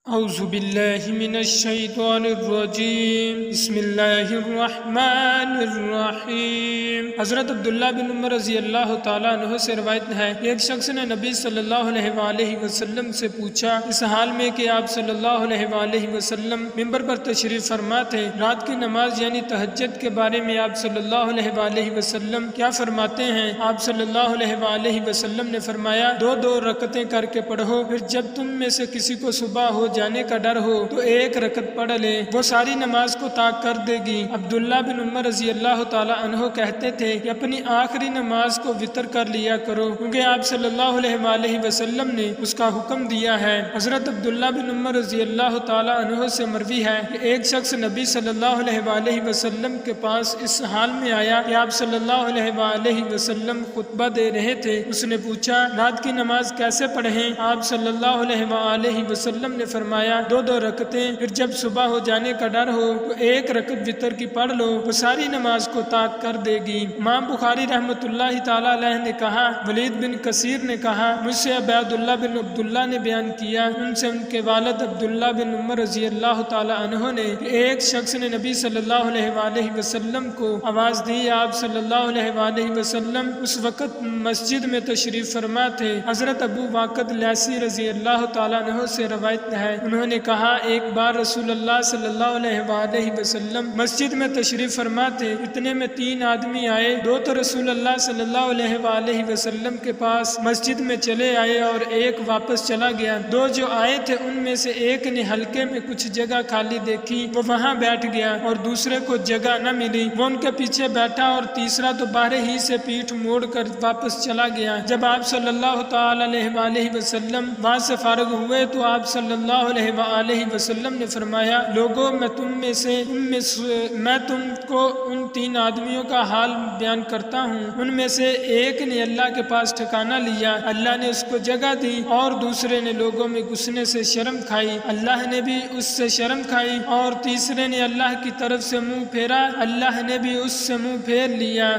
اعوذ باللہ من الشیطان الرجیم بسم اللہ الرحمن الرحیم۔ حضرت عبداللہ بن عمر رضی اللہ تعالیٰ عنہ سے روایت ہے، ایک شخص نے نبی صلی اللہ علیہ وآلہ وسلم سے پوچھا، اس حال میں کہ آپ صلی اللہ علیہ وآلہ وسلم ممبر پر تشریف فرما تھے، رات کی نماز یعنی تہجد کے بارے میں آپ صلی اللہ علیہ وآلہ وسلم کیا فرماتے ہیں؟ آپ صلی اللہ علیہ وآلہ وسلم نے فرمایا، دو رکعتیں کر کے پڑھو، پھر جب تم میں سے کسی کو صبح ہو جانے کا ڈر ہو تو ایک رکعت پڑھ لے، وہ ساری نماز کو طاق کر دے گی۔ عبداللہ بن عمر رضی اللہ تعالی عنہ کہتے تھے کہ اپنی آخری نماز کو وتر کر لیا کرو، کیونکہ آپ صلی اللہ علیہ وآلہ وسلم نے اس کا حکم دیا ہے۔ حضرت عبداللہ بن عمر رضی اللہ تعالی عنہ سے مروی ہے کہ ایک شخص نبی صلی اللہ علیہ وآلہ وسلم کے پاس اس حال میں آیا کہ آپ صلی اللہ علیہ وآلہ وسلم خطبہ دے رہے تھے۔ اس نے پوچھا، رات کی نماز کیسے پڑھیں؟ آپ صلی اللہ علیہ وآلہ وسلم نے فرمایا، دو رکعتیں، پھر جب صبح ہو جانے کا ڈر ہو تو ایک رکعت وتر کی پڑھ لو، وہ ساری نماز کو طاق کر دے گی۔ امام بخاری رحمۃ اللہ تعالی علیہ نے کہا، ولید بن کثیر نے کہا، مجھ سے عبید اللہ بن عبداللہ نے بیان کیا، ان سے ان کے والد عبداللہ بن عمر رضی اللہ تعالی عنہ نے کہ ایک شخص نے نبی صلی اللہ علیہ وآلہ وسلم کو آواز دی۔ آپ صلی اللہ علیہ وآلہ وسلم اس وقت مسجد میں تشریف فرما تھے۔ حضرت ابو واقد لیثی رضی اللہ تعالیٰ عنہ سے روایت ہے، انہوں نے کہا، ایک بار رسول اللہ صلی اللہ علیہ وآلہ وسلم مسجد میں تشریف فرما تھے، اتنے میں 3 آدمی آئے، 2 تو رسول اللہ صلی اللہ علیہ وآلہ وسلم کے پاس مسجد میں چلے آئے اور ایک واپس چلا گیا۔ 2 جو آئے تھے ان میں سے ایک نے حلقے میں کچھ جگہ خالی دیکھی، وہ وہاں بیٹھ گیا اور دوسرے کو جگہ نہ ملی، وہ ان کے پیچھے بیٹھا، اور تیسرا تو باہر ہی سے پیٹھ موڑ کر واپس چلا گیا۔ جب آپ صلی اللہ تعالی علیہ وآلہ وسلم وہاں سے فارغ ہوئے تو آپ صلی اللہ علیہ وآلہ وسلم نے فرمایا، لوگوں میں تم کو ان 3 آدمیوں کا حال بیان کرتا ہوں، ان میں سے ایک نے اللہ کے پاس ٹھکانہ لیا، اللہ نے اس کو جگہ دی، اور دوسرے نے لوگوں میں گھسنے سے شرم کھائی، اللہ نے بھی اس سے شرم کھائی، اور تیسرے نے اللہ کی طرف سے منہ پھیرا، اللہ نے بھی اس سے منہ پھیر لیا۔